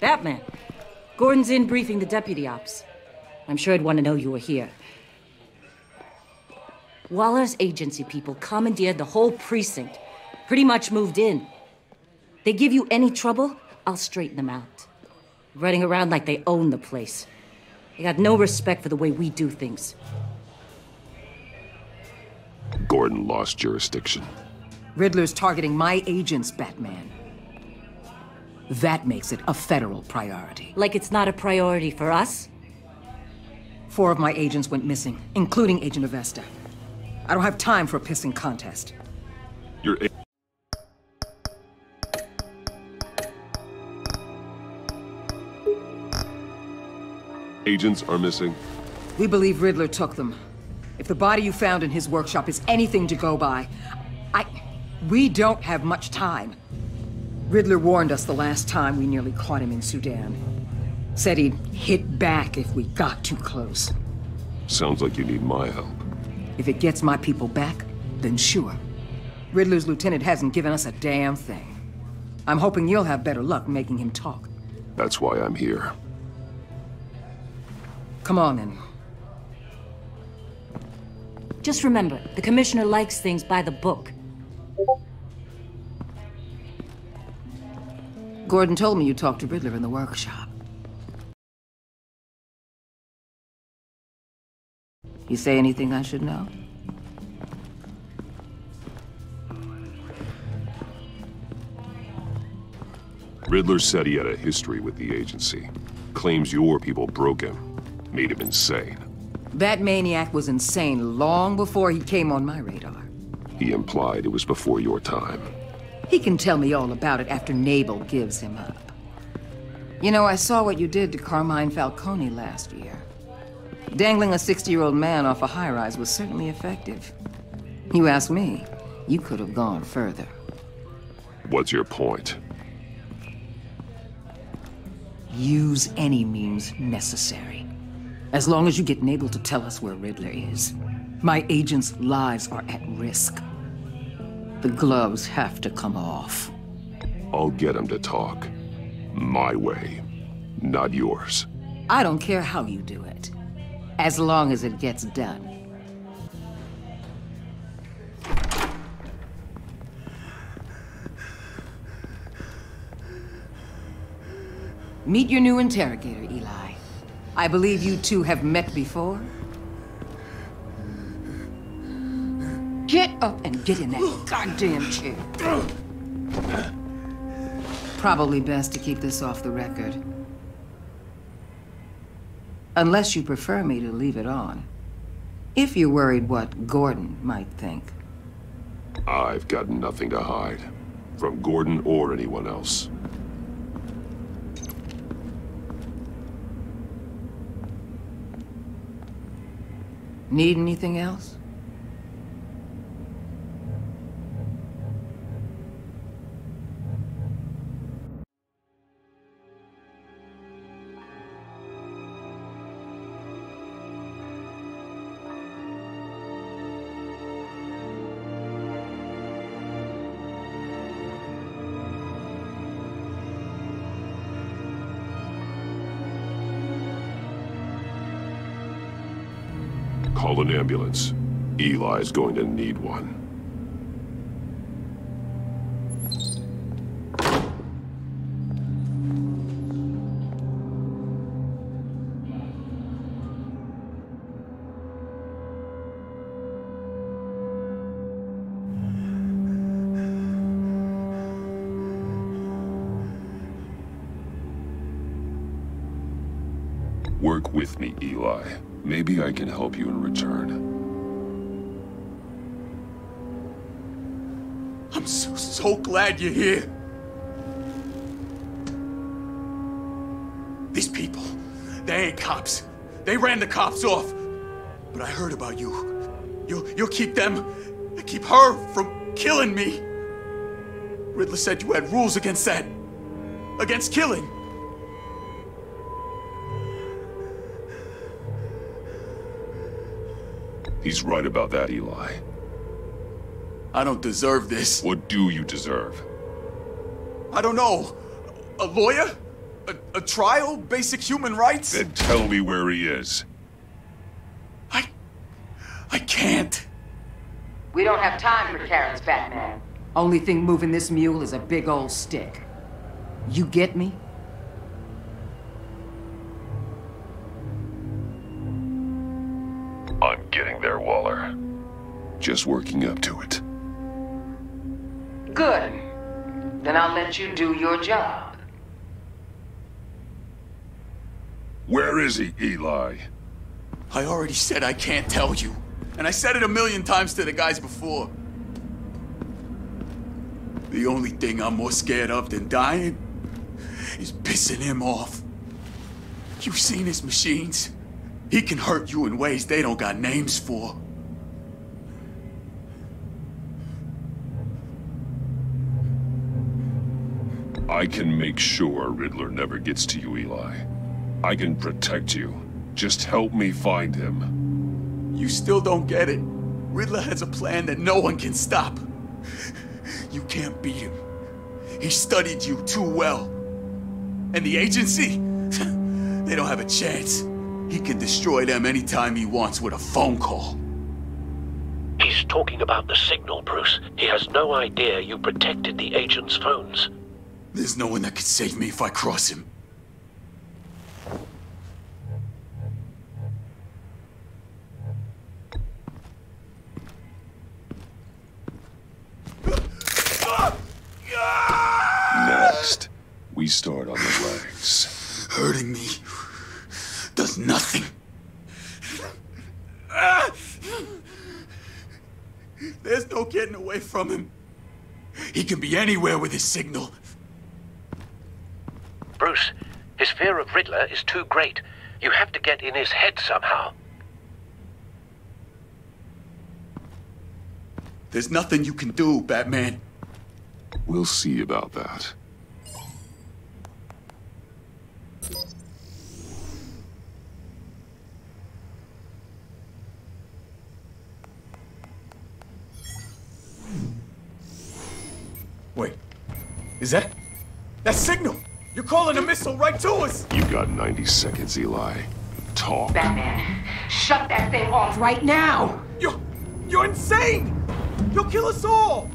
Batman. Gordon's in briefing the deputy ops. I'm sure I'd want to know you were here. Waller's agency people commandeered the whole precinct. Pretty much moved in. They give you any trouble, I'll straighten them out. Running around like they own the place. They got no respect for the way we do things. Gordon lost jurisdiction. Riddler's targeting my agents, Batman. That makes it a federal priority. Like it's not a priority for us? 4 of my agents went missing, including Agent Avesta. I don't have time for a pissing contest. Your agents are missing? We believe Riddler took them. If the body you found in his workshop is anything to go by, we don't have much time. Riddler warned us the last time we nearly caught him in Sudan. Said he'd hit back if we got too close. Sounds like you need my help. If it gets my people back, then sure. Riddler's lieutenant hasn't given us a damn thing. I'm hoping you'll have better luck making him talk. That's why I'm here. Come on, then. Just remember, the commissioner likes things by the book. Gordon told me you talked to Riddler in the workshop. You say anything I should know? Riddler said he had a history with the agency. Claims your people broke him. Made him insane. That maniac was insane long before he came on my radar. He implied it was before your time. He can tell me all about it after Nabel gives him up. You know, I saw what you did to Carmine Falcone last year. Dangling a 60-year-old man off a high-rise was certainly effective. You ask me, you could have gone further. What's your point? Use any means necessary. As long as you get Nabel to tell us where Riddler is. My agents' lives are at risk. The gloves have to come off. I'll get him to talk. My way, not yours. I don't care how you do it, as long as it gets done. Meet your new interrogator, Eli. I believe you two have met before. Get up and get in that goddamn chair. Probably best to keep this off the record. Unless you prefer me to leave it on. If you're worried what Gordon might think. I've got nothing to hide. From Gordon or anyone else. Need anything else? Call an ambulance. Eli's going to need one. Work with me, Eli. Maybe I can help you in return. I'm so glad you're here. These people, they ain't cops. They ran the cops off. But I heard about you. You'll keep them, keep her from killing me. Riddler said you had rules against that. Against killing. He's right about that, Eli. I don't deserve this. What do you deserve? I don't know. A lawyer? A trial? Basic human rights? Then tell me where he is. I can't. We don't have time for carrots, Batman. Only thing moving this mule is a big old stick. You get me? I'm getting there, Waller. Just working up to it. Good. Then I'll let you do your job. Where is he, Eli? I already said I can't tell you. And I said it a million times to the guys before. The only thing I'm more scared of than dying is pissing him off. You've seen his machines. He can hurt you in ways they don't got names for. I can make sure Riddler never gets to you, Eli. I can protect you. Just help me find him. You still don't get it. Riddler has a plan that no one can stop. You can't beat him. He studied you too well. And the agency? They don't have a chance. He can destroy them anytime he wants with a phone call. He's talking about the signal, Bruce. He has no idea you protected the agent's phones. There's no one that can save me if I cross him. Next, we start on the legs. Hurting me does nothing. There's no getting away from him. He can be anywhere with his signal. Bruce, his fear of Riddler is too great. You have to get in his head somehow. There's nothing you can do, Batman. We'll see about that. Wait, is that signal? You're calling a missile right to us! You got 90 seconds, Eli. Talk. Batman, shut that thing off right now! You're insane! You'll kill us all!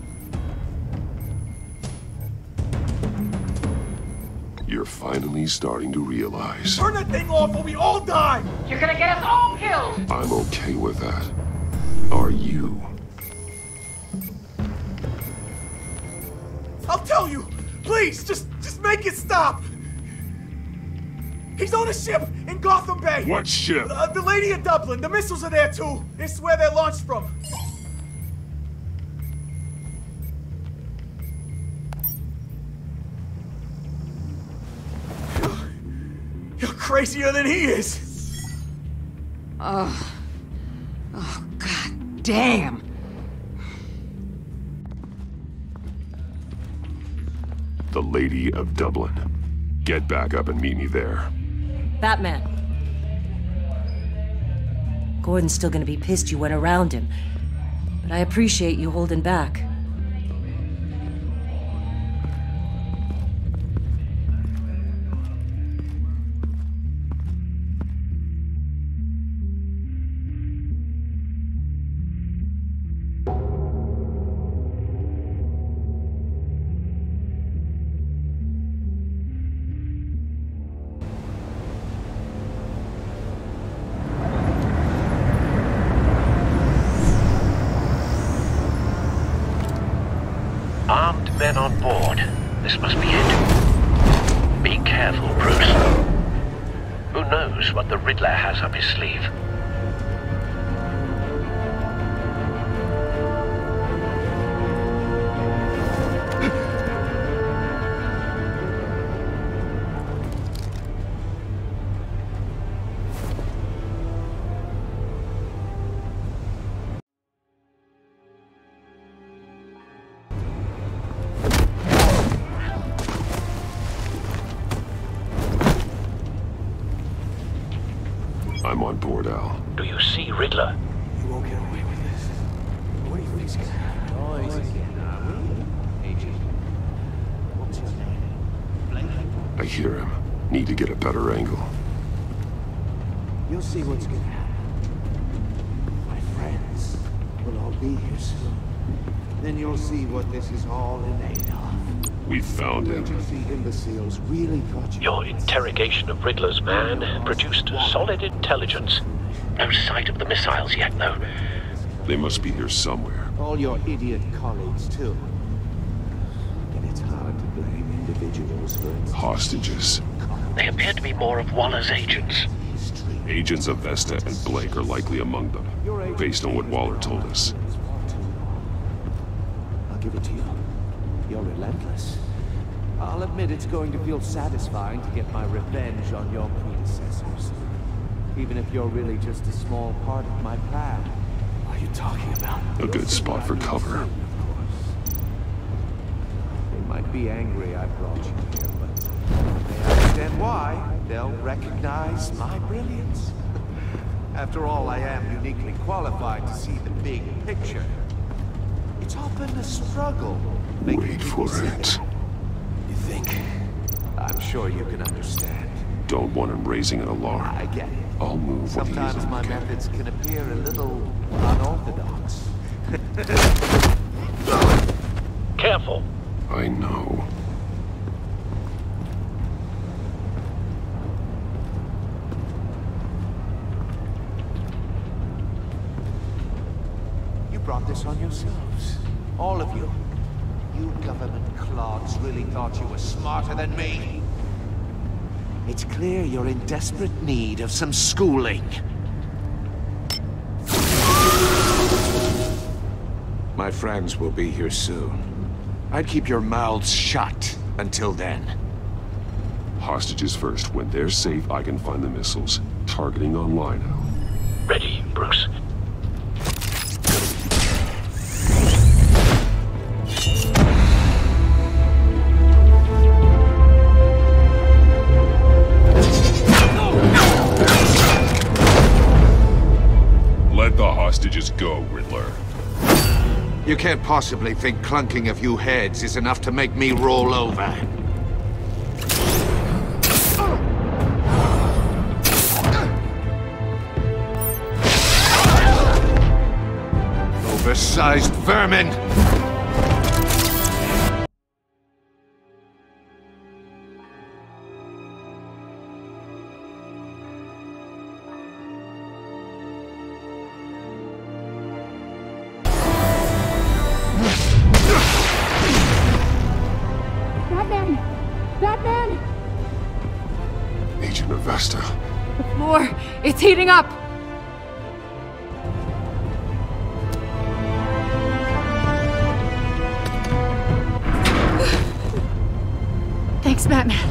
You're finally starting to realize. Turn that thing off or we all die! You're gonna get us all killed! I'm okay with that. Are you? I'll tell you! Please, just make it stop! He's on a ship in Gotham Bay! What ship? The Lady of Dublin. The missiles are there too. It's where they're launched from. You're crazier than he is! Oh, God damn! The Lady of Dublin. Get back up and meet me there. Batman. Gordon's still gonna be pissed you went around him, but I appreciate you holding back. Armed men on board. This must be it. Be careful, Bruce. Who knows what the Riddler has up his sleeve? I'm on board, Al. Do you see Riddler? You won't get away with this. What do you think's gonna happen? Oh, Agent. What's his name? I hear him. Need to get a better angle. You'll see what's gonna happen. My friends will all be here soon. Then you'll see what this is all in aid of. We found him. Agency imbeciles really thought you... Your interrogation of Riddler's man produced solid intelligence. No sight of the missiles yet, though. They must be here somewhere. All your idiot colleagues, too. And it's hard to blame individuals for its... Hostages. They appear to be more of Waller's agents. Agents of Vesta and Blake are likely among them, based on what Waller told us. I'll give it to you. You're relentless. I'll admit it's going to feel satisfying to get my revenge on your predecessors. Even if you're really just a small part of my plan. What are you talking about? A good spot for cover. They might be angry I brought you here, but they understand why. They'll recognize my brilliance. After all, I am uniquely qualified to see the big picture. It's often a struggle. Wait for it. You think? I'm sure you can understand. Don't want him raising an alarm. I get it. I'll move when he Sometimes isn't my looking. methods can appear a little unorthodox. Careful. I know. You brought this on yourselves. All of you. You government clods really thought you were smarter than me. It's clear you're in desperate need of some schooling. My friends will be here soon. I'd keep your mouths shut until then. Hostages first. When they're safe, I can find the missiles. Targeting on Lino. Ready, Bruce. Let the hostages go, Riddler. You can't possibly think clunking a few heads is enough to make me roll over. Oversized vermin! Batman! Batman! Agent of Vesta. The floor, it's heating up! Thanks, Batman.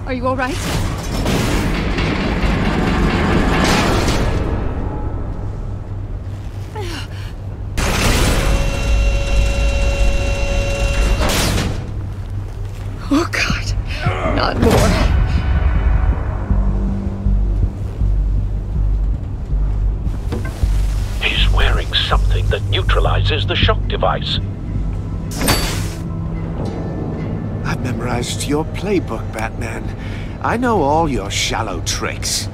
Are you all right? Oh, God. Not more. He's wearing something that neutralizes the shock device. I've memorized your playbook, Batman. I know all your shallow tricks.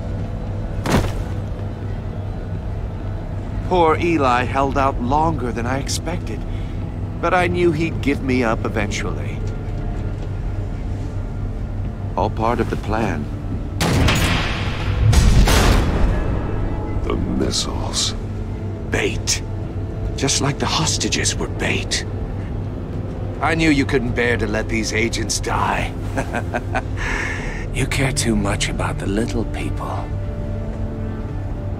Poor Eli held out longer than I expected, but I knew he'd give me up eventually. All part of the plan. The missiles. Bait. Just like the hostages were bait. I knew you couldn't bear to let these agents die. You care too much about the little people.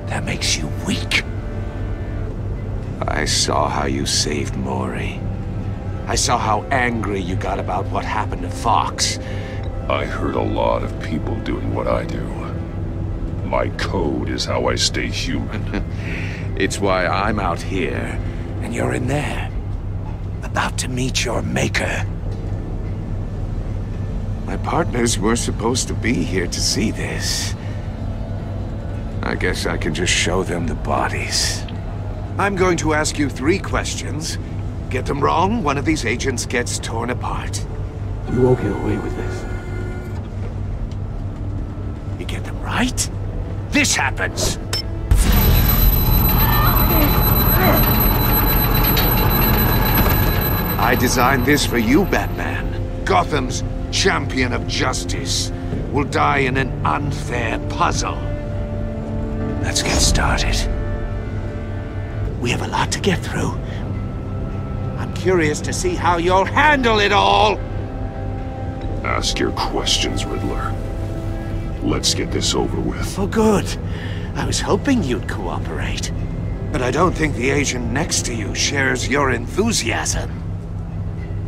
That makes you weak. I saw how you saved Maury. I saw how angry you got about what happened to Fox. I heard a lot of people doing what I do. My code is how I stay human. It's why I'm out here, and you're in there. About to meet your maker. My partners were supposed to be here to see this. I guess I can just show them the bodies. I'm going to ask you 3 questions. Get them wrong, one of these agents gets torn apart. You won't get away with this. You get them right, this happens! I designed this for you, Batman. Gotham's champion of justice will die in an unfair puzzle. Let's get started. We have a lot to get through. I'm curious to see how you'll handle it all! Ask your questions, Riddler. Let's get this over with. Oh, good. I was hoping you'd cooperate. But I don't think the agent next to you shares your enthusiasm.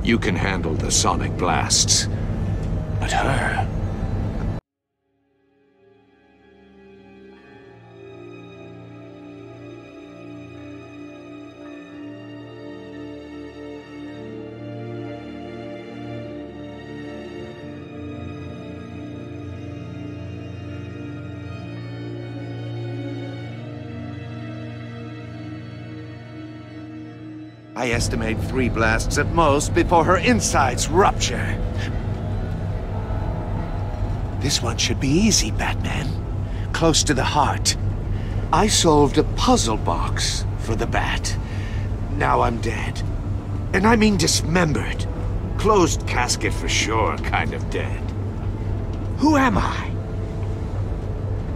You can handle the sonic blasts. But her... I estimate 3 blasts at most before her insides rupture. This one should be easy, Batman. Close to the heart. I solved a puzzle box for the Bat. Now I'm dead. And I mean dismembered. Closed casket for sure, kind of dead. Who am I?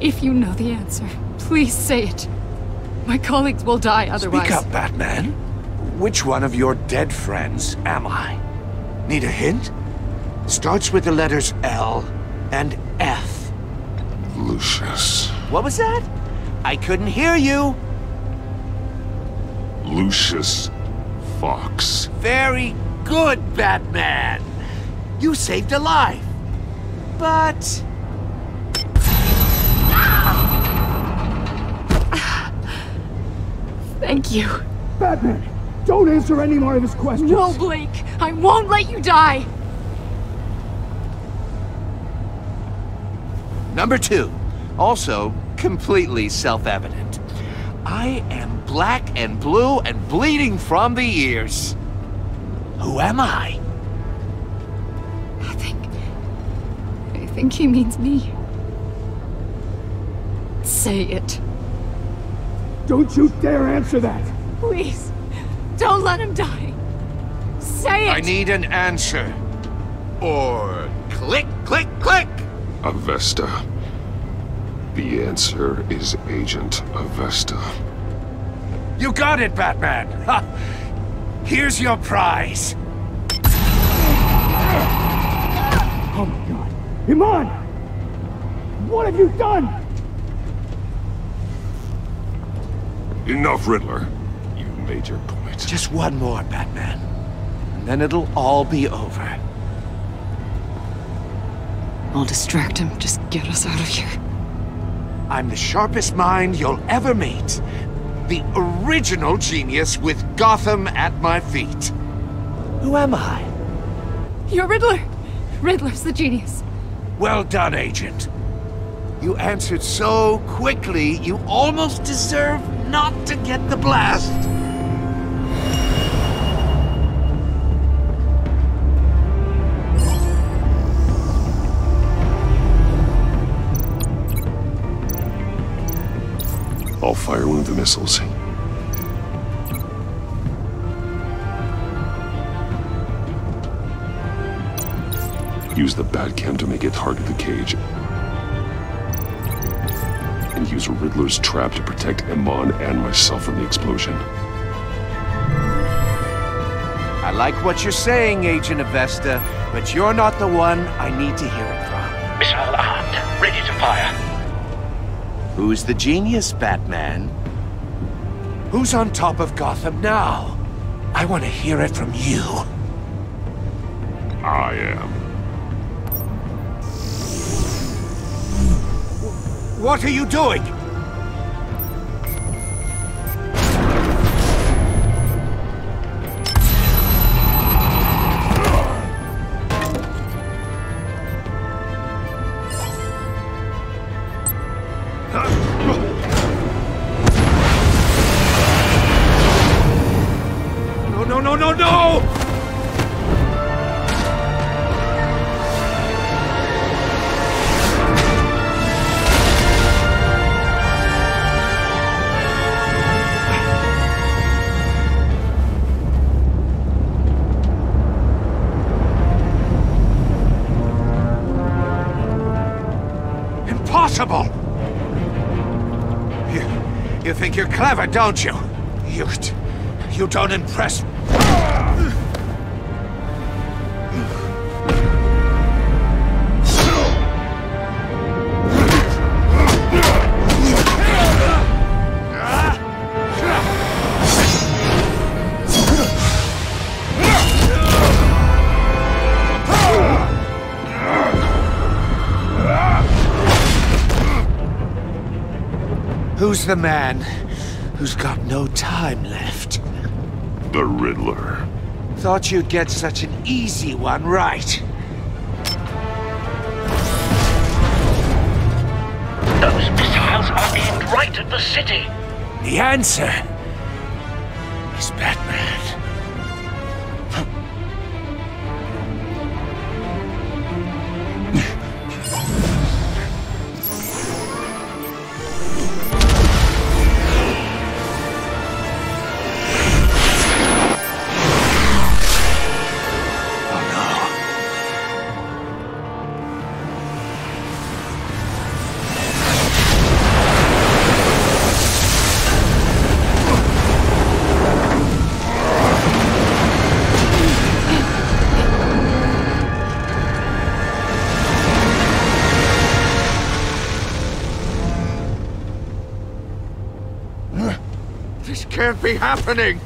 If you know the answer, please say it. My colleagues will die otherwise. Speak up, Batman. Which one of your dead friends am I? Need a hint? Starts with the letters L and F. Lucius. What was that? I couldn't hear you. Lucius Fox. Very good, Batman. You saved a life. But... Thank you. Batman, don't answer any more of his questions. No, Blake! I won't let you die! Number 2. Also, completely self-evident. I am black and blue and bleeding from the ears. Who am I? I think he means me. Say it. Don't you dare answer that! Please, don't let him die. Say it! I need an answer. Or click, click, click! Avesta. The answer is Agent Avesta. You got it, Batman! Ha! Here's your prize. Oh my god. Iman! What have you done? Enough, Riddler. You've made your point. Just one more, Batman. And then it'll all be over. I'll distract him. Just get us out of here. I'm the sharpest mind you'll ever meet. The original genius with Gotham at my feet. Who am I? You're Riddler! Riddler's the genius. Well done, Agent. You answered so quickly, you almost deserve not to get the blast. I'll fire one of the missiles. Use the Batcam to make it target the cage. And use Riddler's trap to protect Iman and myself from the explosion. I like what you're saying, Agent Avesta, but you're not the one I need to hear it from. Missile armed, ready to fire. Who's the genius, Batman? Who's on top of Gotham now? I want to hear it from you. I am. What are you doing? No, no, no, no! Impossible! You think you're clever, don't you? You don't impress... Who's the man who's got no time left? The Riddler. Thought you'd get such an easy one right. Those missiles are aimed right at the city. The answer is Batman. This can't be happening!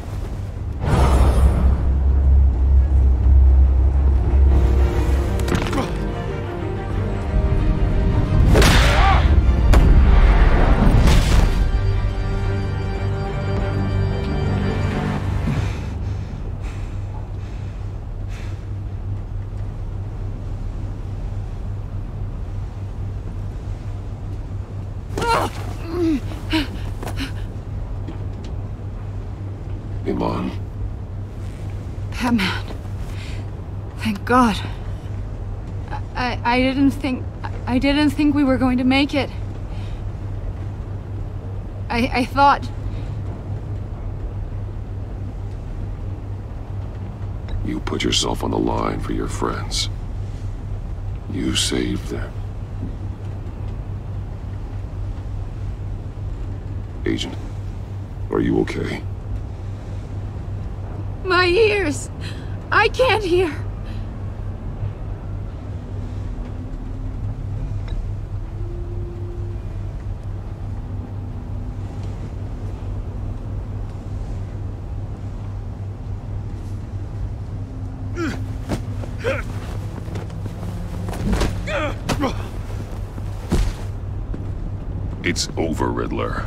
Iman. Batman. Thank God. I didn't think we were going to make it. I thought... You put yourself on the line for your friends. You saved them. Agent, are you okay? My ears! I can't hear! It's over, Riddler.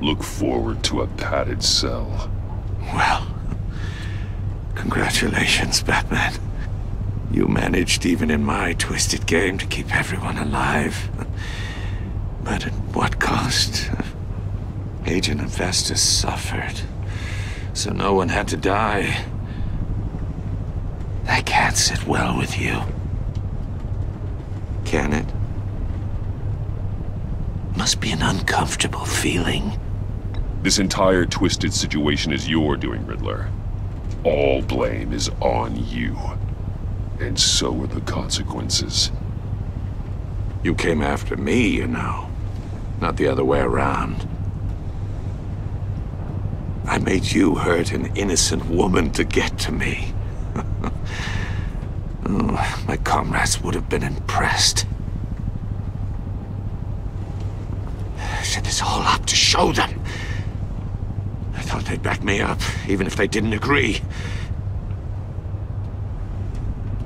Look forward to a padded cell. Well, congratulations, Batman. You managed, even in my twisted game, to keep everyone alive. But at what cost? Agent and Festus suffered, so no one had to die. That can't sit well with you. Can it? Must be an uncomfortable feeling. This entire twisted situation is your doing, Riddler. All blame is on you. And so are the consequences. You came after me, you know. Not the other way around. I made you hurt an innocent woman to get to me. Oh, my comrades would have been impressed. I set this all up to show them. I thought they'd back me up, even if they didn't agree.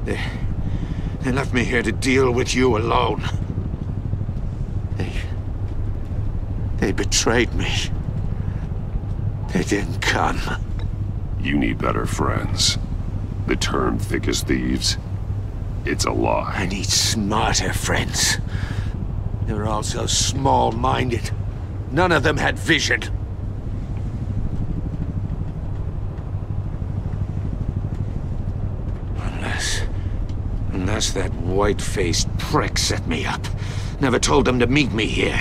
They left me here to deal with you alone. They betrayed me. They didn't come. You need better friends. The term thick as thieves, it's a lie. I need smarter friends. They were all so small-minded. None of them had vision. because that white-faced prick set me up. Never told them to meet me here.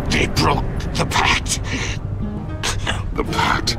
They broke the pact. The pact?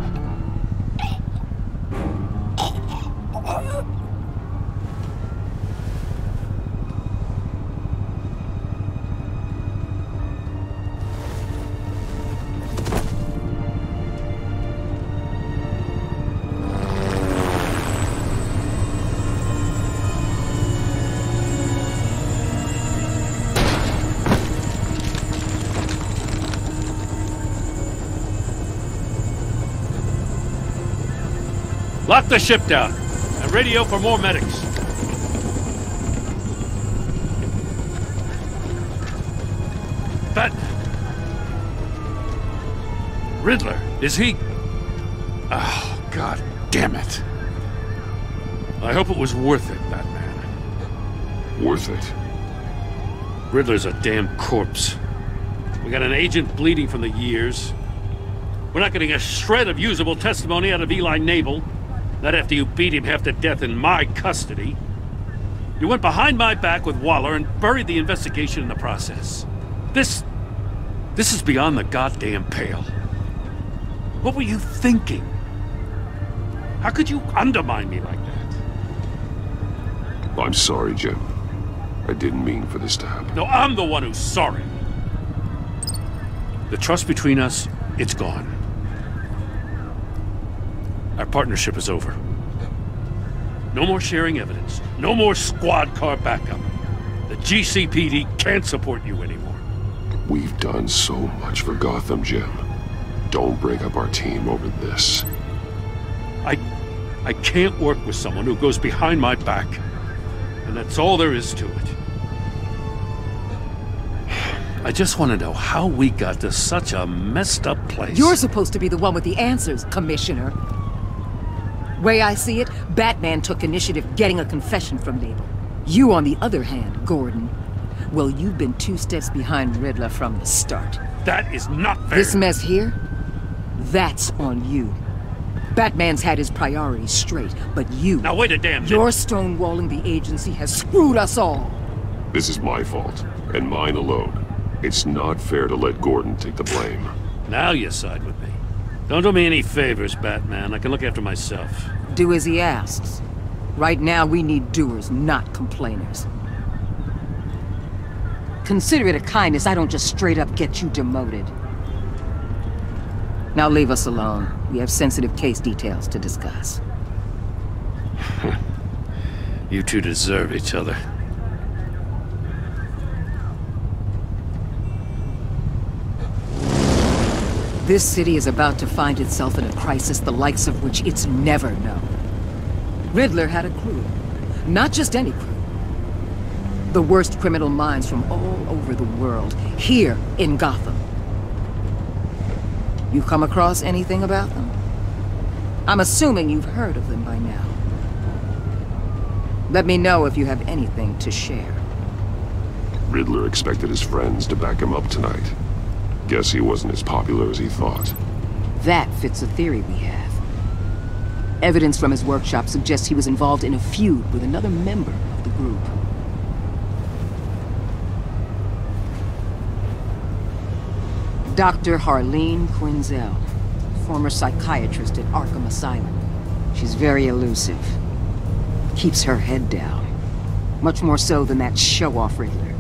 Lock the ship down and radio for more medics. That... Riddler, is he... Oh, God damn it. I hope it was worth it, Batman. Worth it? Riddler's a damn corpse. We got an agent bleeding from the years. We're not getting a shred of usable testimony out of Eli Nabel. Not after you beat him half to death in my custody. You went behind my back with Waller and buried the investigation in the process. This is beyond the goddamn pale. What were you thinking? How could you undermine me like that? I'm sorry, Jim. I didn't mean for this to happen. No, I'm the one who's sorry. The trust between us, it's gone. Our partnership is over. No more sharing evidence. No more squad car backup. The GCPD can't support you anymore. We've done so much for Gotham, Jim. Don't break up our team over this. I can't work with someone who goes behind my back. And that's all there is to it. I just want to know how we got to such a messed up place. You're supposed to be the one with the answers, Commissioner. Way I see it, Batman took initiative getting a confession from Nabel. You, on the other hand, Gordon, well, you've been 2 steps behind Riddler from the start. That is not fair. This mess here, that's on you. Batman's had his priorities straight, but you... Now wait a damn minute. Your stonewalling the agency has screwed us all. This is my fault, and mine alone. It's not fair to let Gordon take the blame. Now you side with me. Don't do me any favors, Batman. I can look after myself. Do as he asks. Right now, we need doers, not complainers. Consider it a kindness I don't just straight up get you demoted. Now leave us alone. We have sensitive case details to discuss. You two deserve each other. This city is about to find itself in a crisis the likes of which it's never known. Riddler had a crew. Not just any crew. The worst criminal minds from all over the world, here in Gotham. You come across anything about them? I'm assuming you've heard of them by now. Let me know if you have anything to share. Riddler expected his friends to back him up tonight. Guess he wasn't as popular as he thought. That fits a theory we have. Evidence from his workshop suggests he was involved in a feud with another member of the group. Dr. Harleen Quinzel, former psychiatrist at Arkham Asylum. She's very elusive. Keeps her head down. Much more so than that show-off Riddler.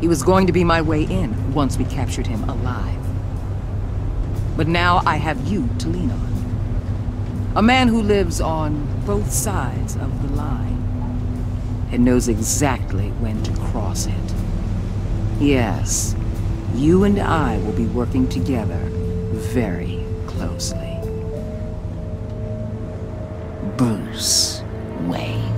He was going to be my way in once we captured him alive. But now I have you to lean on. A man who lives on both sides of the line and knows exactly when to cross it. Yes, you and I will be working together very closely. Bruce Wayne.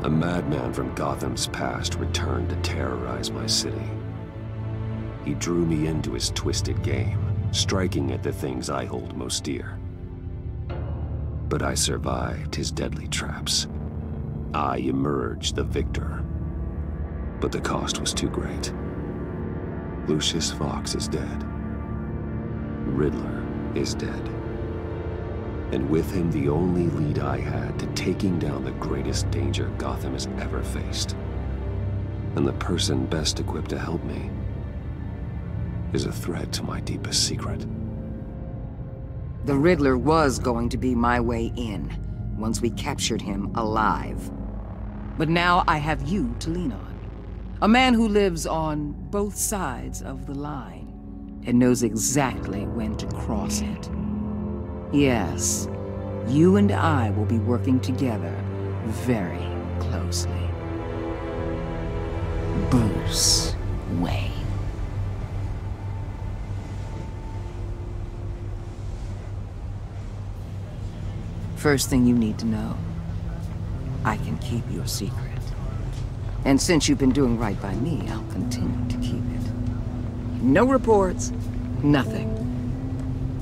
A madman from Gotham's past returned to terrorize my city. He drew me into his twisted game, striking at the things I hold most dear. But I survived his deadly traps. I emerged the victor. But the cost was too great. Lucius Fox is dead. Riddler is dead. And with him, the only lead I had to taking down the greatest danger Gotham has ever faced. And the person best equipped to help me is a threat to my deepest secret. The Riddler was going to be my way in, once we captured him alive. But now I have you to lean on. A man who lives on both sides of the line, and knows exactly when to cross it. Yes, you and I will be working together very closely. Bruce Wayne. First thing you need to know, I can keep your secret. And since you've been doing right by me, I'll continue to keep it. No reports, nothing.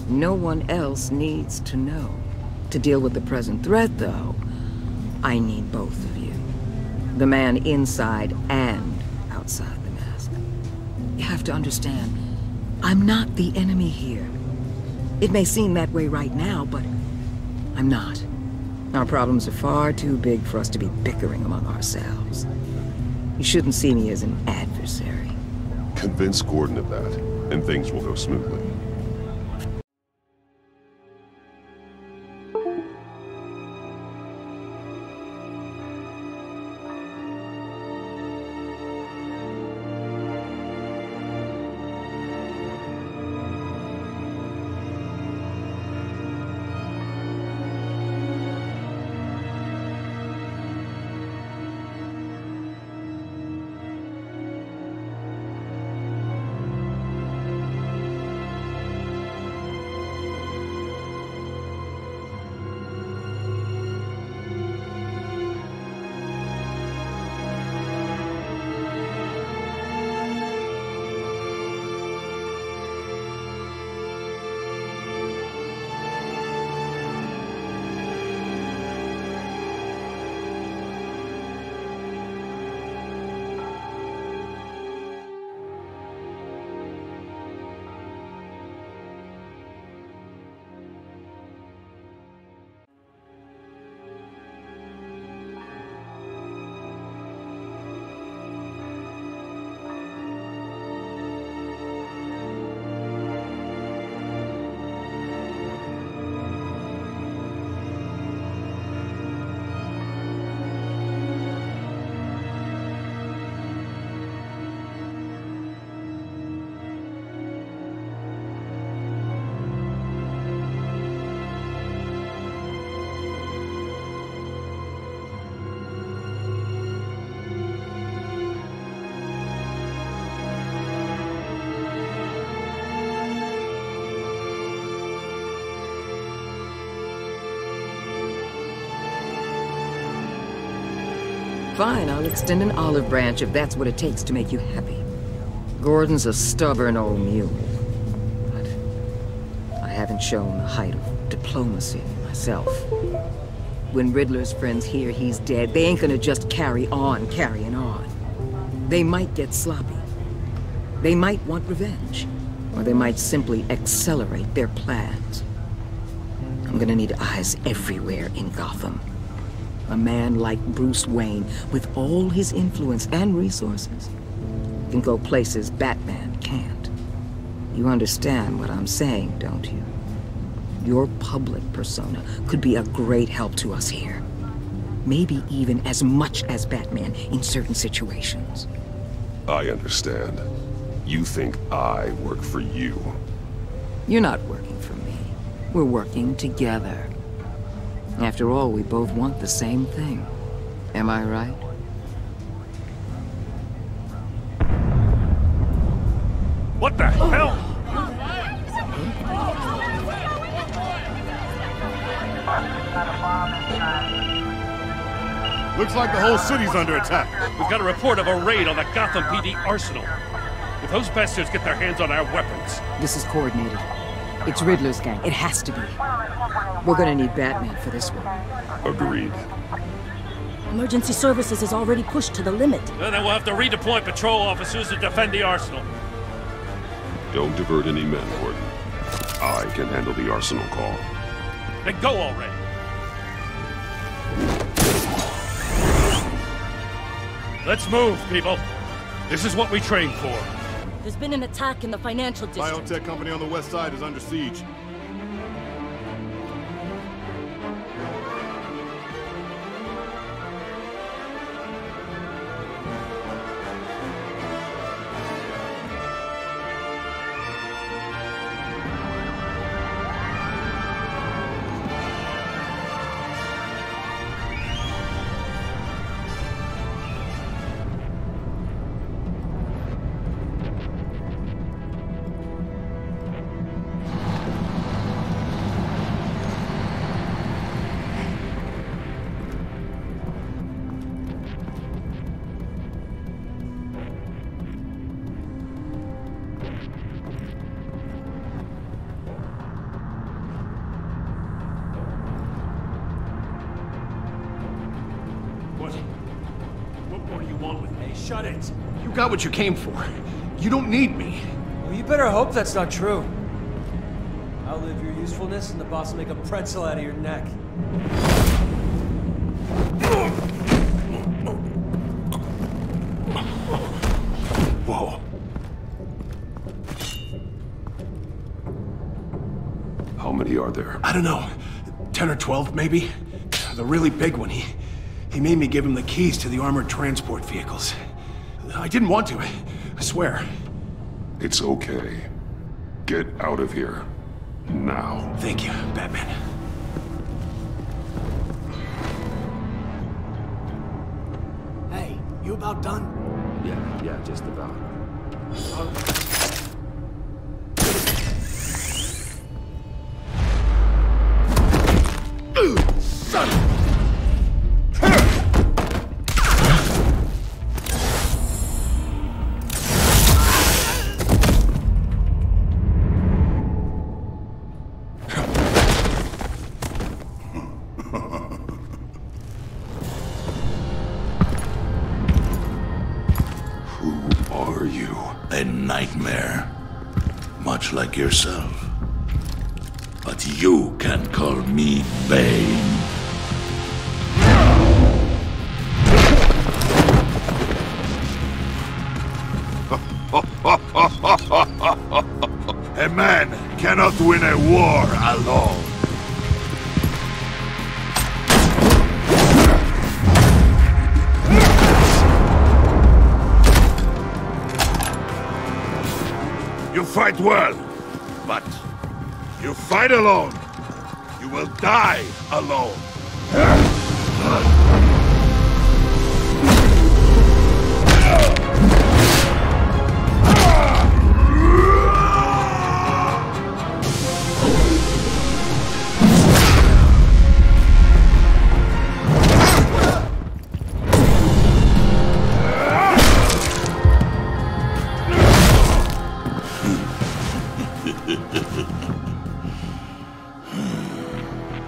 No one else needs to know. To deal with the present threat, though, I need both of you. The man inside and outside the mask. You have to understand, I'm not the enemy here. It may seem that way right now, but I'm not. Our problems are far too big for us to be bickering among ourselves. You shouldn't see me as an adversary. Convince Gordon of that, and things will go smoothly. Fine, I'll extend an olive branch if that's what it takes to make you happy. Gordon's a stubborn old mule, but I haven't shown the height of diplomacy myself. When Riddler's friends hear he's dead, they ain't gonna just carry on carrying on. They might get sloppy. They might want revenge, or they might simply accelerate their plans. I'm gonna need eyes everywhere in Gotham. A man like Bruce Wayne, with all his influence and resources, can go places Batman can't. You understand what I'm saying, don't you? Your public persona could be a great help to us here. Maybe even as much as Batman in certain situations. I understand. You think I work for you. You're not working for me. We're working together. After all, we both want the same thing. Am I right? What the hell? Looks like the whole city's under attack. We've got a report of a raid on the Gotham PD arsenal. If those bastards get their hands on our weapons... This is coordinated. It's Riddler's gang. It has to be. We're gonna need Batman for this one. Agreed. Emergency services is already pushed to the limit. Then we'll have to redeploy patrol officers to defend the arsenal. Don't divert any men, Gordon. I can handle the arsenal call. Then go already. Let's move, people. This is what we trained for. There's been an attack in the financial district. Biotech company on the west side is under siege. Shut it. You got what you came for. You don't need me. Well, you better hope that's not true. I'll live your usefulness and the boss will make a pretzel out of your neck. Whoa. How many are there? I don't know. 10 or 12, maybe? The really big one, he made me give him the keys to the armored transport vehicles. I didn't want to, I swear. It's okay. Get out of here. Now. Thank you, Batman. Hey, you about done? Yeah, just about. Son! A nightmare, much like yourself. But you can call me Bane. A man cannot win a war alone. You fight well, but you fight alone. You will die alone.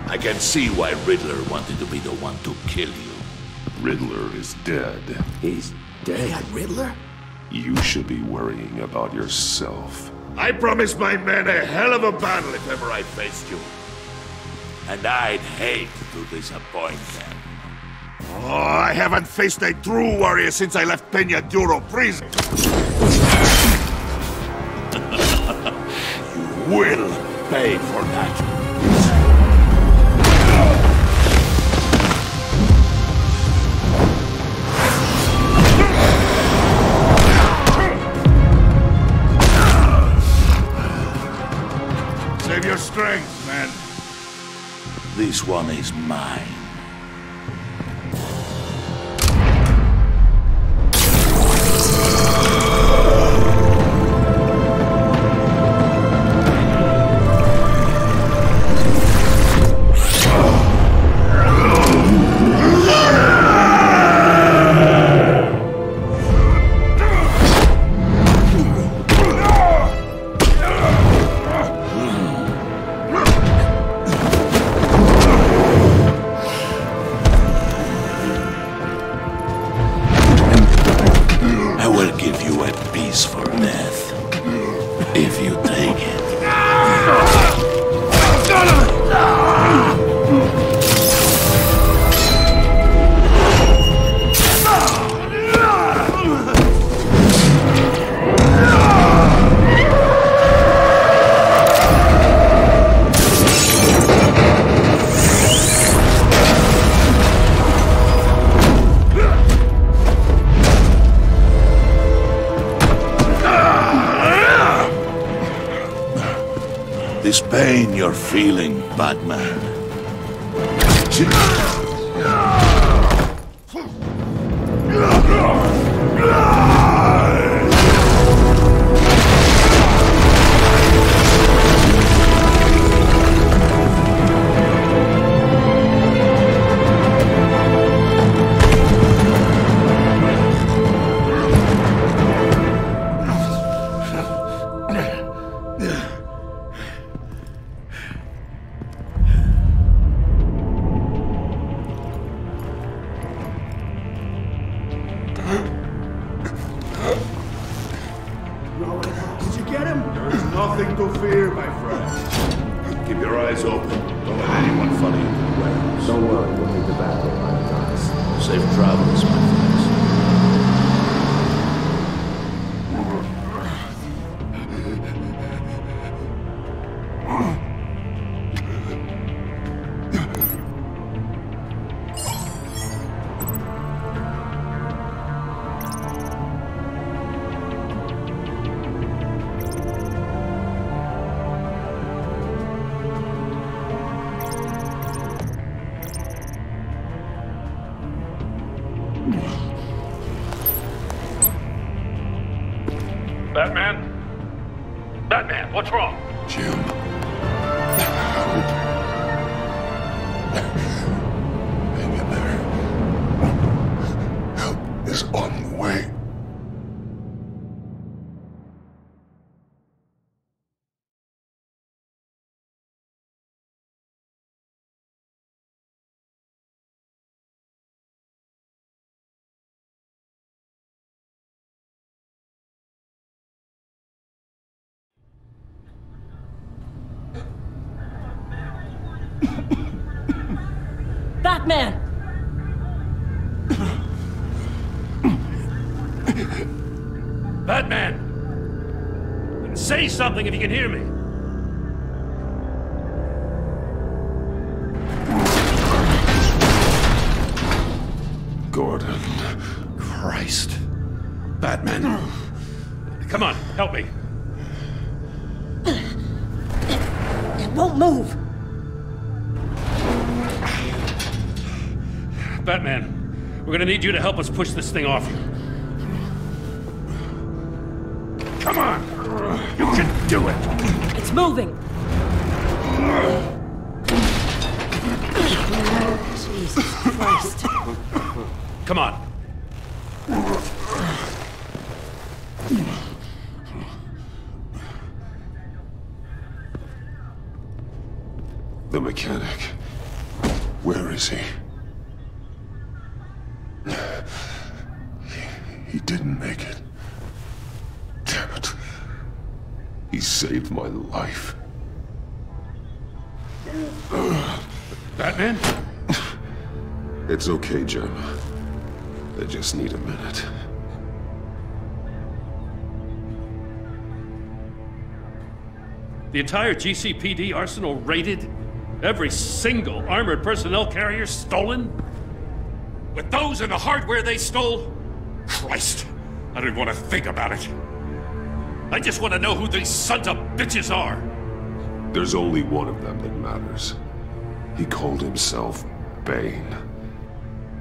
I can see why Riddler wanted to be the one to kill you. Riddler is dead. He's dead? They got Riddler? You should be worrying about yourself. I promised my men a hell of a battle if ever I faced you. And I'd hate to disappoint them. Oh, I haven't faced a true warrior since I left Peña Duro prison. You will pay for that. Save your strength, man. This one is mine. this pain you're feeling, Batman. Did you get him? There's nothing to fear, my friend. Keep your eyes open. Don't let anyone follow you to the warehouse. Don't worry, we'll make the back way by the docks. Safe travels, my friends. Batman? Batman, what's wrong? Jim. Hang in there. Help is on the way. Batman! Batman! Say something if you can hear me. Gordon. Christ. Batman. Come on, help me. It won't move! Batman, we're gonna need you to help us push this thing off you. Come on! You can do it! It's moving! Jesus Christ. Come on. The mechanic. Where is he? He didn't make it. Damn it. He saved my life. Batman? It's okay, Jim. I just need a minute. The entire GCPD arsenal raided? Every single armored personnel carrier stolen? With those and the hardware they stole? Christ, I don't even want to think about it. I just want to know who these sons of bitches are. There's only one of them that matters. He called himself Bane.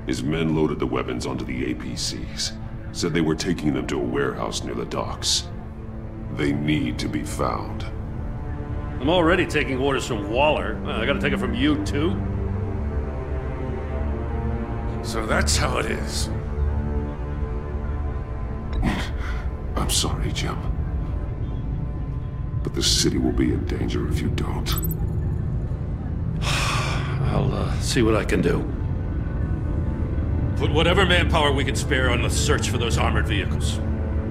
His men loaded the weapons onto the APCs, said they were taking them to a warehouse near the docks. They need to be found. I'm already taking orders from Waller. I gotta take it from you, too? So that's how it is. I'm sorry, Jim. But the city will be in danger if you don't. I'll see what I can do. Put whatever manpower we can spare on the search for those armored vehicles.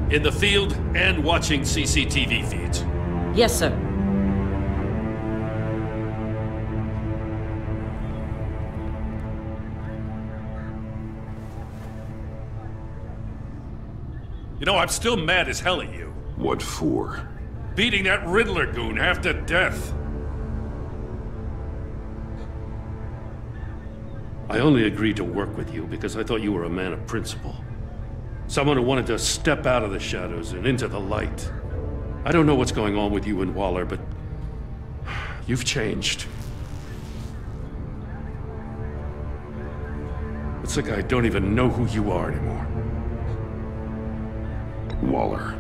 In the field and watching CCTV feeds. Yes, sir. You know, I'm still mad as hell at you. What for? Beating that Riddler goon half to death. I only agreed to work with you because I thought you were a man of principle. Someone who wanted to step out of the shadows and into the light. I don't know what's going on with you and Waller, but You've changed. It's like I don't even know who you are anymore. Waller.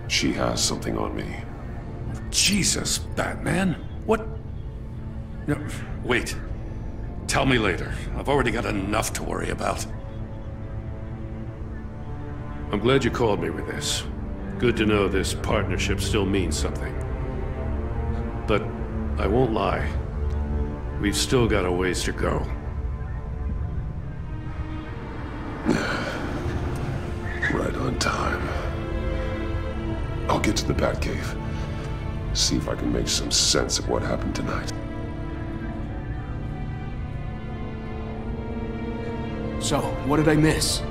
She has something on me. Jesus, Batman. What? No, wait. Tell me later. I've already got enough to worry about. I'm glad you called me with this. Good to know this partnership still means something. But I won't lie. We've still got a ways to go. Right on time. I'll get to the Batcave. See if I can make some sense of what happened tonight. So, what did I miss?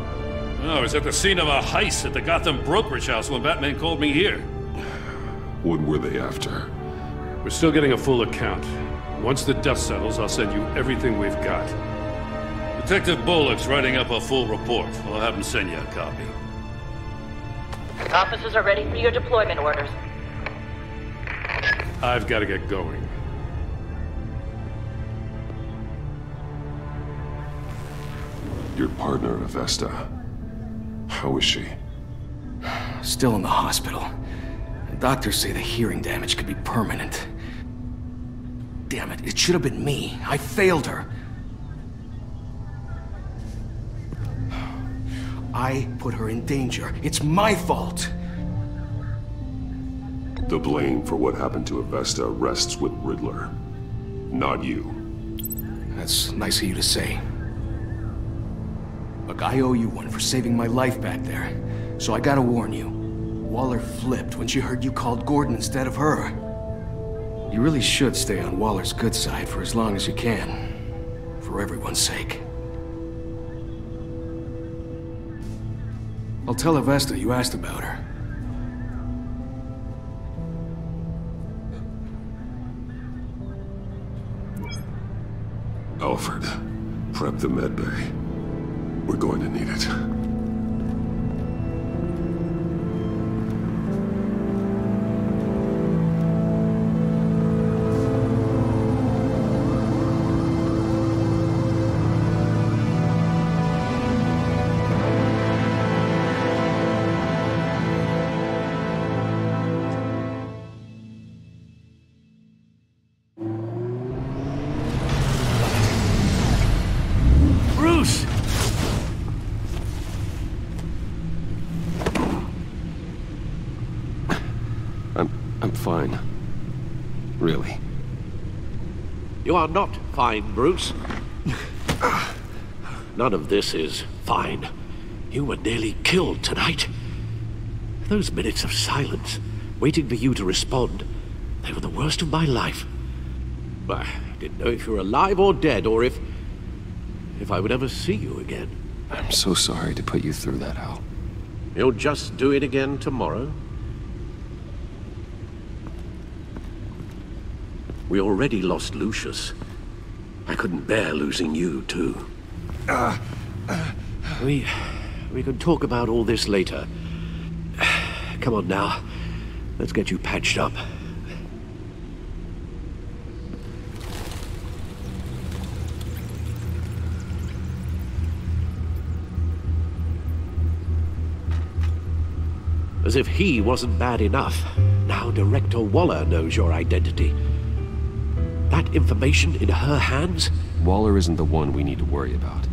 Oh, I was at the scene of a heist at the Gotham brokerage house when Batman called me here. What were they after? We're still getting a full account. Once the dust settles, I'll send you everything we've got. Detective Bullock's writing up a full report. I'll have him send you a copy. Officers are ready for your deployment orders. I've got to get going. Your partner, Avesta. How is she? Still in the hospital. The doctors say the hearing damage could be permanent. Damn it, it should have been me. I failed her. I put her in danger. It's my fault. The blame for what happened to Avesta rests with Riddler, not you. That's nice of you to say. Look, I owe you one for saving my life back there. So I gotta warn you. Waller flipped when she heard you called Gordon instead of her. You really should stay on Waller's good side for as long as you can. For everyone's sake. I'll tell Avesta you asked about her. Alfred, prep the medbay. We're going to need it. Bruce! I'm fine. Really. You are not fine, Bruce. None of this is fine. You were nearly killed tonight. Those minutes of silence, waiting for you to respond, they were the worst of my life. I didn't know if you were alive or dead, or if I would ever see you again. I'm so sorry to put you through that, Al. You'll just do it again tomorrow? We already lost Lucius. I couldn't bear losing you, too. We can talk about all this later. Come on now. Let's get you patched up. As if he wasn't bad enough, now Director Waller knows your identity. That information in her hands? Waller isn't the one we need to worry about.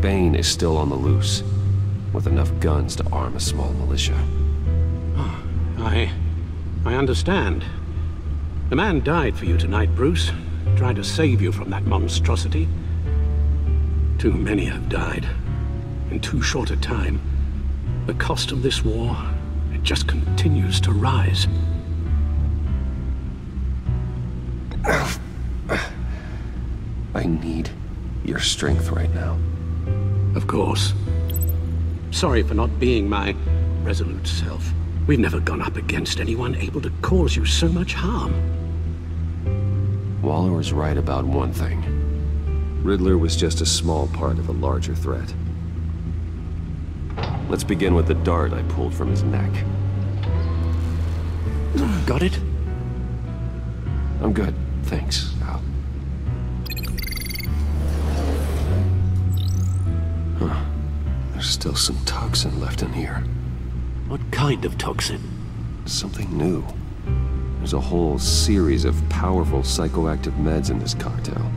Bane is still on the loose, with enough guns to arm a small militia. Oh, I understand. The man died for you tonight, Bruce. Tried to save you from that monstrosity. Too many have died. In too short a time. The cost of this war, it just continues to rise. I need your strength right now. Of course. Sorry for not being my resolute self. We've never gone up against anyone able to cause you so much harm. Waller was right about one thing. Riddler was just a small part of a larger threat. Let's begin with the dart I pulled from his neck. Got it? I'm good. Thanks, Al. Huh. There's still some toxin left in here. What kind of toxin? Something new. There's a whole series of powerful psychoactive meds in this cocktail.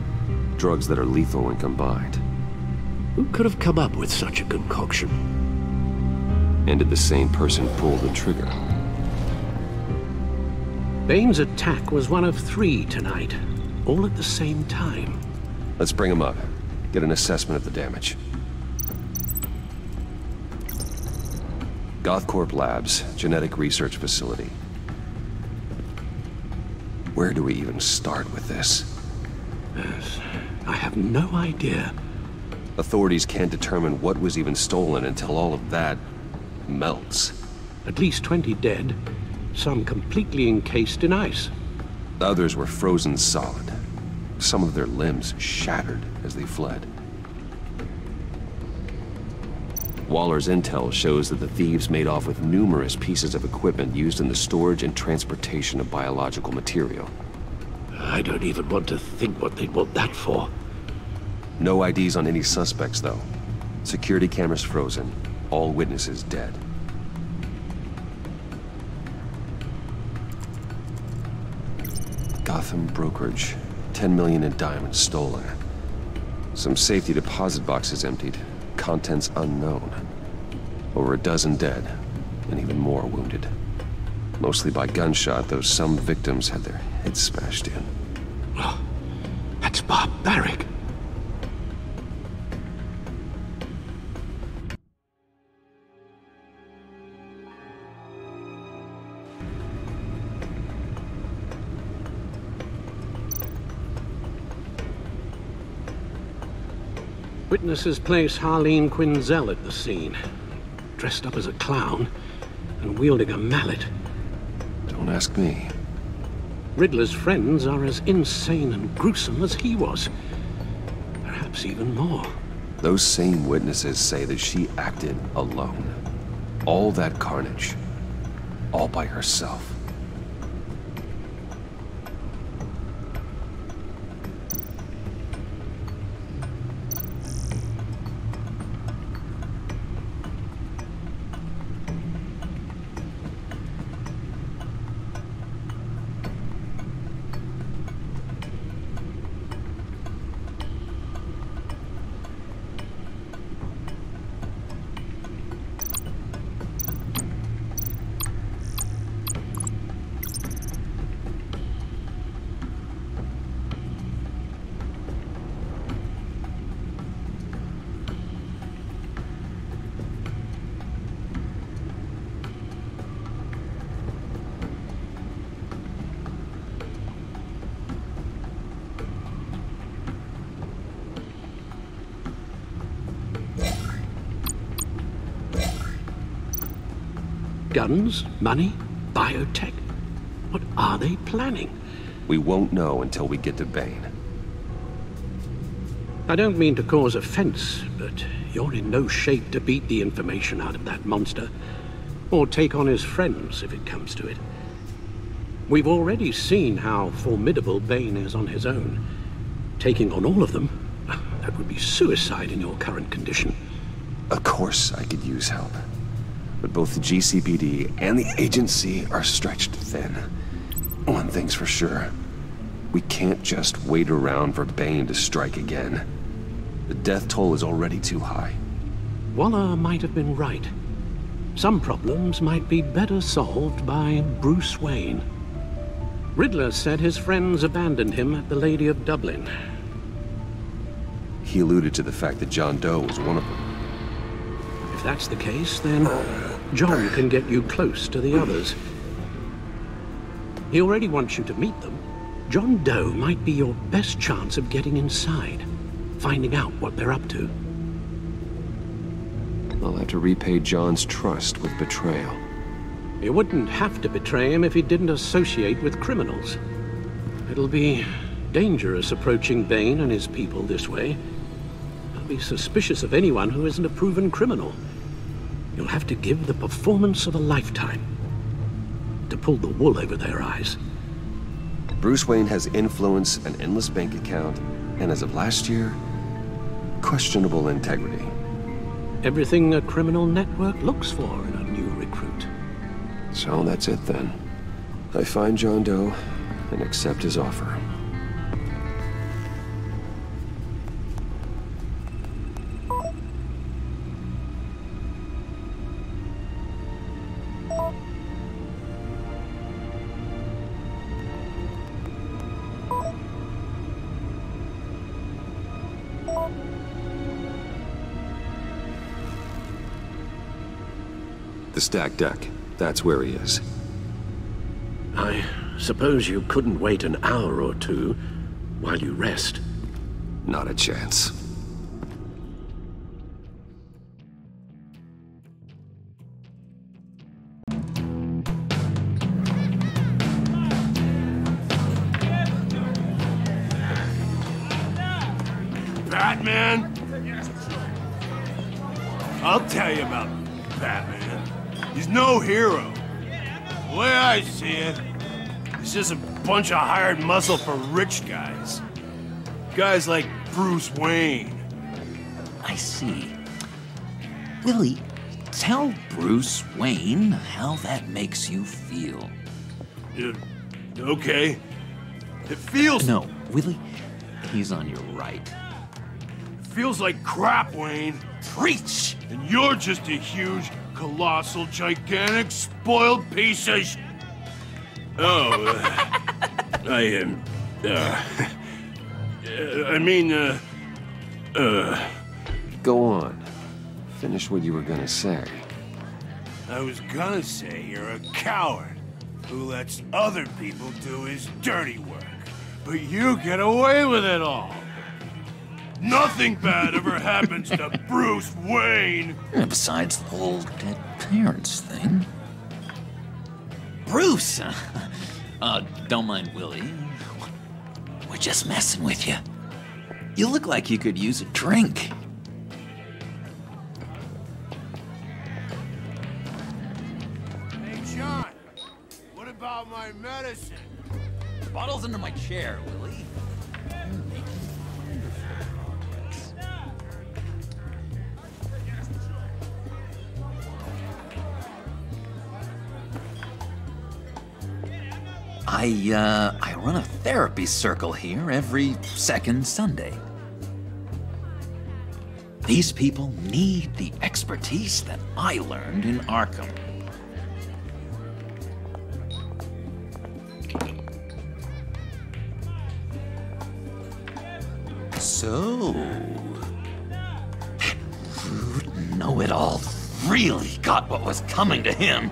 Drugs that are lethal when combined. Who could have come up with such a concoction? And did the same person pull the trigger? Bane's attack was one of 3 tonight, all at the same time. Let's bring him up. Get an assessment of the damage. Gothcorp Labs, genetic research facility. Where do we even start with this? Yes, I have no idea. Authorities can't determine what was even stolen until all of that melts. At least 20 dead, some completely encased in ice. Others were frozen solid. Some of their limbs shattered as they fled. Waller's intel shows that the thieves made off with numerous pieces of equipment used in the storage and transportation of biological material. I don't even want to think what they'd want that for. No IDs on any suspects, though. Security cameras frozen. All witnesses dead. Gotham brokerage. 10 million in diamonds stolen. Some safety deposit boxes emptied. Contents unknown. Over a dozen dead, and even more wounded. Mostly by gunshot, though some victims had their heads smashed in. Oh, that's barbaric. Witnesses place Harleen Quinzel at the scene, dressed up as a clown and wielding a mallet. Don't ask me. Riddler's friends are as insane and gruesome as he was. Perhaps even more. Those same witnesses say that she acted alone. All that carnage. All by herself. Guns? Money? Biotech? What are they planning? We won't know until we get to Bane. I don't mean to cause offense, but you're in no shape to beat the information out of that monster. Or take on his friends, if it comes to it. We've already seen how formidable Bane is on his own. Taking on all of them, that would be suicide in your current condition. Of course I could use help. But both the GCPD and the agency are stretched thin. One thing's for sure. We can't just wait around for Bane to strike again. The death toll is already too high. Waller might have been right. Some problems might be better solved by Bruce Wayne. Riddler said his friends abandoned him at the Lady of Dublin. He alluded to the fact that John Doe was one of them. If that's the case, then John can get you close to the others. He already wants you to meet them. John Doe might be your best chance of getting inside, finding out what they're up to. I'll have to repay John's trust with betrayal. You wouldn't have to betray him if he didn't associate with criminals. It'll be dangerous approaching Bane and his people this way. I'll be suspicious of anyone who isn't a proven criminal. You'll have to give the performance of a lifetime to pull the wool over their eyes. Bruce Wayne has influence, an endless bank account, and as of last year, questionable integrity. Everything a criminal network looks for in a new recruit. So that's it then. I find John Doe and accept his offer. The stacked deck. That's where he is. I suppose you couldn't wait an hour or two while you rest? Not a chance. Batman? I'll tell you about Batman. He's no hero. The way I see it, he's just a bunch of hired muscle for rich guys. Guys like Bruce Wayne. I see. Willie, tell Bruce Wayne how that makes you feel. Okay. It feels... No, Willie, he's on your right. Feels like crap, Wayne. Preach! And you're just a huge, colossal, gigantic, spoiled piece of sh... Oh, Go on. Finish what you were gonna say. I was gonna say you're a coward who lets other people do his dirty work. But you get away with it all. Nothing bad ever happens to Bruce Wayne. Besides the whole dead parents thing. Bruce! Don't mind Willie. We're just messing with you. You look like you could use a drink. Hey, John. What about my medicine? The bottle's under my chair, Willie. I run a therapy circle here every second Sunday. These people need the expertise that I learned in Arkham. So, that rude know-it-all really got what was coming to him.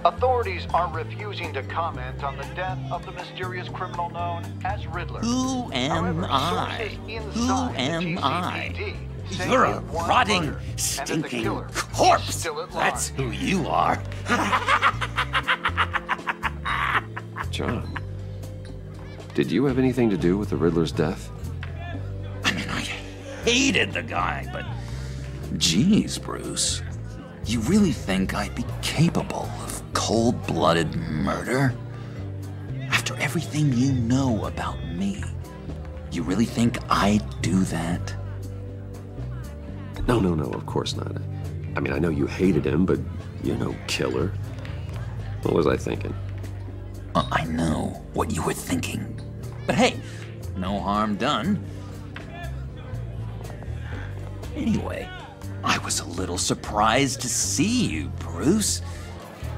Authorities are refusing to comment on the death of the mysterious criminal known as Riddler. Who am I? Who am I? say You're he a had one rotting, murder, and that the stinking killer is corpse. still at That's large. who you are. John, did you have anything to do with the Riddler's death? Hated the guy, but geez, Bruce. You really think I'd be capable of cold-blooded murder? After everything you know about me, you really think I'd do that? No, of course not. I mean, I know you hated him, but you're no killer. What was I thinking? I know what you were thinking. But hey, no harm done. Anyway, I was a little surprised to see you, Bruce.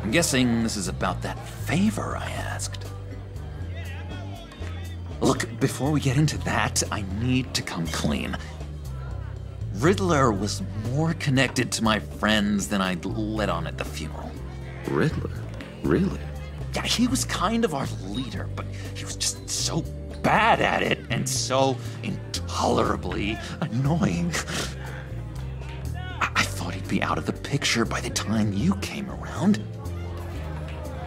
I'm guessing this is about that favor I asked. Look, before we get into that, I need to come clean. Riddler was more connected to my friends than I'd let on at the funeral. Riddler? Really? Yeah, he was kind of our leader, but he was just so bad at it and so intolerably annoying. I thought he'd be out of the picture by the time you came around.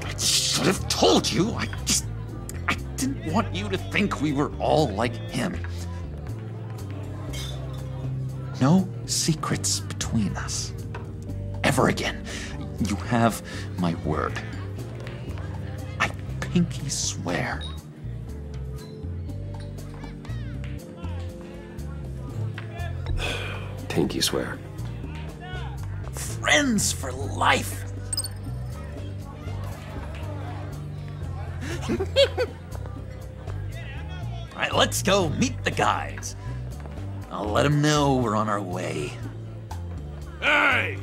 I should have told you. I didn't want you to think we were all like him. No secrets between us. Ever again. You have my word. I pinky swear. Pinky swear. Friends for life. Alright, let's go meet the guys. I'll let them know we're on our way. Hey!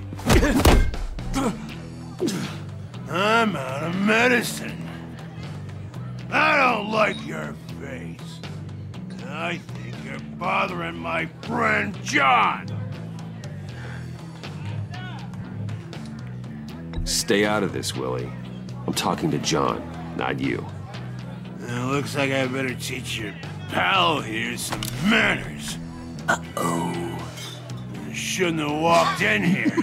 I'm out of medicine. I don't like your face. I think you're bothering my friend John. Stay out of this, Willie. I'm talking to John, not you. It looks like I better teach your pal here some manners. Uh-oh. You shouldn't have walked in here.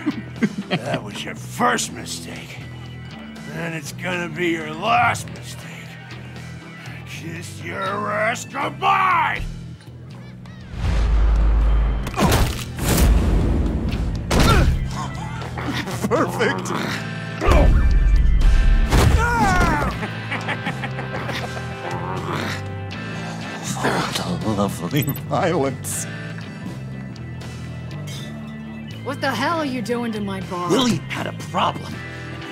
That was your first mistake. And it's gonna be your last mistake. Kiss your ass goodbye! Perfect! What a lovely violence. What the hell are you doing to my bar? Willie had a problem.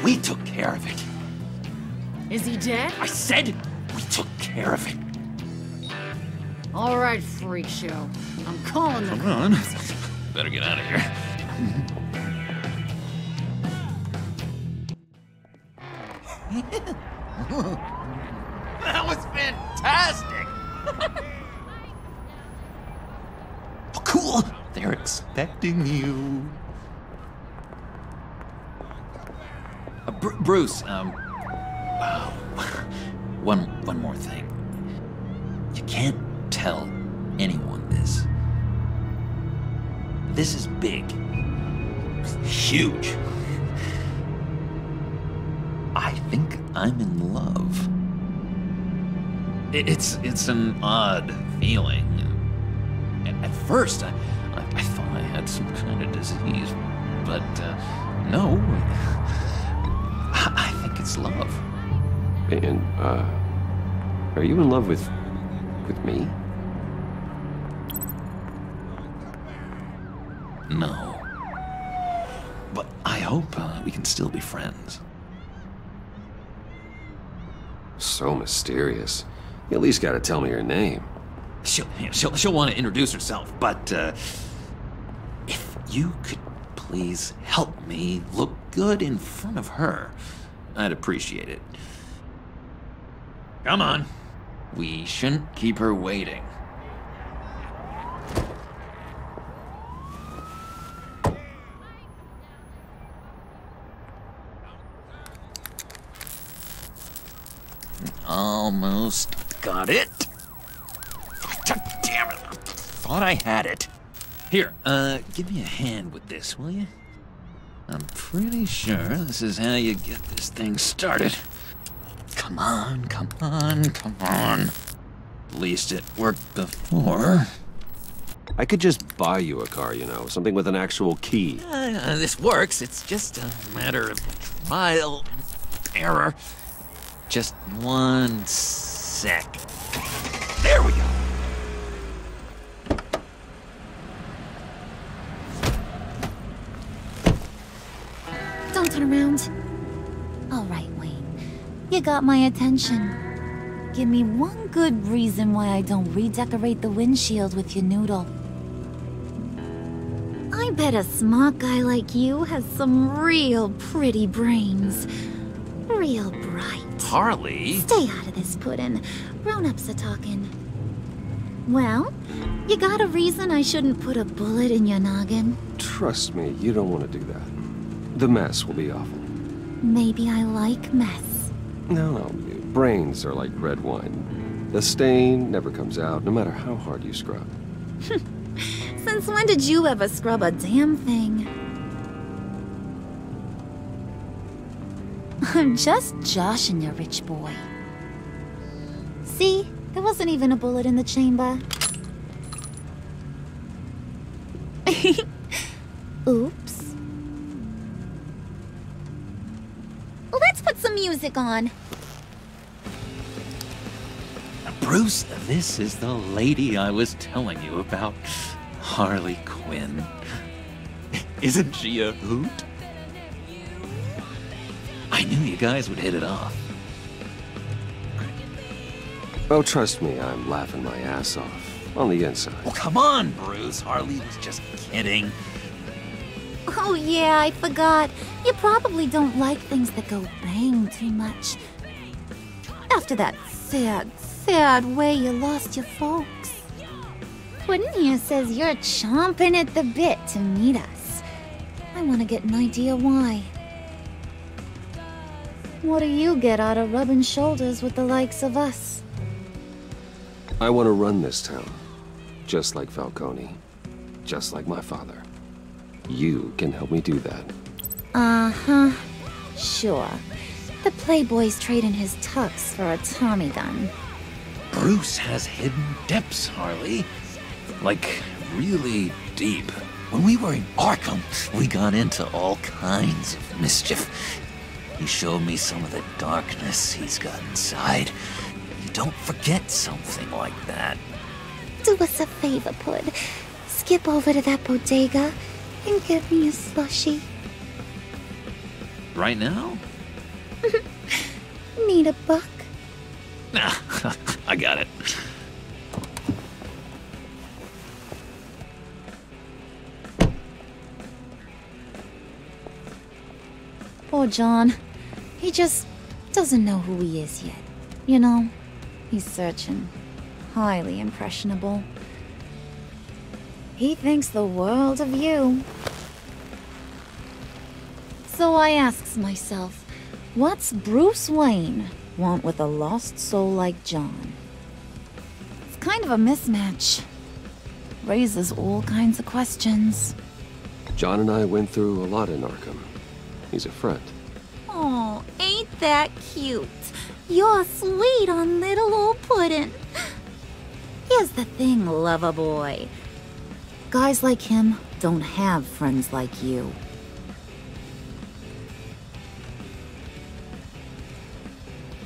We took care of it. Is he dead? I said we took care of it. All right, freak show. I'm calling the Come on. Better get out of here. That was fantastic! Oh, cool! They're expecting you. Bruce, one more thing. You can't tell anyone this. This is big. Huge. I think I'm in love. It's an odd feeling. At first, I thought I had some kind of disease, but no. I think it's love. And, are you in love with me? No. But I hope we can still be friends. So mysterious. You at least gotta tell me her name. She'll want to introduce herself, but if you could please help me look good in front of her, I'd appreciate it. Come on. We shouldn't keep her waiting. Almost got it. Damn it. Thought I had it. Here, give me a hand with this, will you? I'm pretty sure this is how you get this thing started. Come on, come on, come on. At least it worked before. I could just buy you a car, you know, something with an actual key. This works. It's just a matter of trial and error. Just 1 sec. There we go. Don't turn around. All right, Wayne. You got my attention. Give me one good reason why I don't redecorate the windshield with your noodle. I bet a smart guy like you has some real pretty brains. Real bright. Harley? Stay out of this, Puddin'. Grown-ups are talking. Well, you got a reason I shouldn't put a bullet in your noggin? Trust me, you don't want to do that. The mess will be awful. Maybe I like mess. No, brains are like red wine. The stain never comes out, no matter how hard you scrub. Since when did you ever scrub a damn thing? I'm just joshing you, rich boy. See? There wasn't even a bullet in the chamber. Oops. Let's put some music on. Bruce, this is the lady I was telling you about. Harley Quinn. Isn't she a hoot? I knew you guys would hit it off. Oh, trust me, I'm laughing my ass off. On the inside. Oh, come on, Bruce. Harley was just kidding. Oh yeah, I forgot. You probably don't like things that go bang too much. After that sad way you lost your folks. Puddin' here says you're chomping at the bit to meet us. I want to get an idea why. What do you get out of rubbing shoulders with the likes of us? I want to run this town. Just like Falcone. Just like my father. You can help me do that. Uh-huh. Sure. The Playboy's trading his tux for a Tommy gun. Bruce has hidden depths, Harley. Like, really deep. When we were in Arkham, we got into all kinds of mischief. He showed me some of the darkness he's got inside. You don't forget something like that. Do us a favor, Pud. Skip over to that bodega and get me a slushie. Right now? Need a buck? Nah, I got it. Poor John. He just doesn't know who he is yet. You know, he's searching. Highly impressionable. He thinks the world of you. So I asks myself, what's Bruce Wayne want with a lost soul like John? It's kind of a mismatch. Raises all kinds of questions. John and I went through a lot in Arkham. He's a friend. Oh, ain't that cute? You're sweet on little old Puddin'. Here's the thing, lover boy. Guys like him don't have friends like you.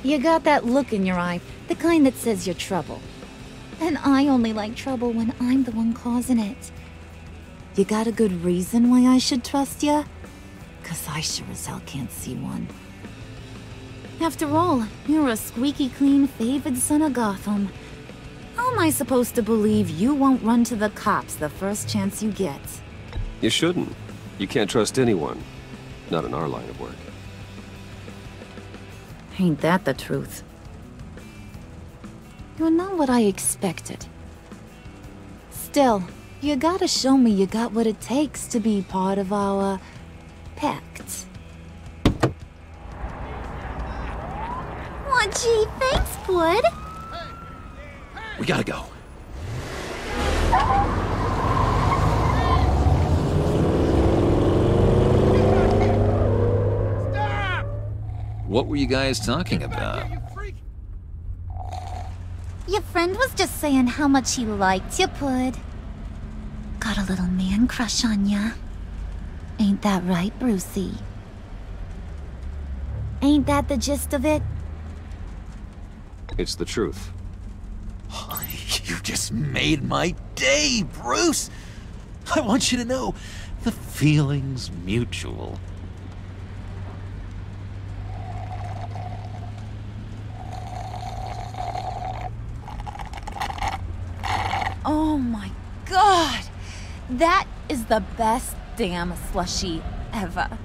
You got that look in your eye, the kind that says you're trouble. And I only like trouble when I'm the one causing it. You got a good reason why I should trust you? 'Cause I sure as hell can't see one. After all, you're a squeaky clean favored son of Gotham. How am I supposed to believe you won't run to the cops the first chance you get? You shouldn't. You can't trust anyone. Not in our line of work. Ain't that the truth? You're not what I expected. Still, you gotta show me you got what it takes to be part of our pact. Aw, gee, thanks, Bud. We gotta go. Stop! What were you guys talking about? Your friend was just saying how much he liked you, Pud. Got a little man crush on ya. Ain't that right, Brucey? Ain't that the gist of it? It's the truth. You just made my day, Bruce! I want you to know, the feeling's mutual. Oh my god! That is the best damn slushie ever.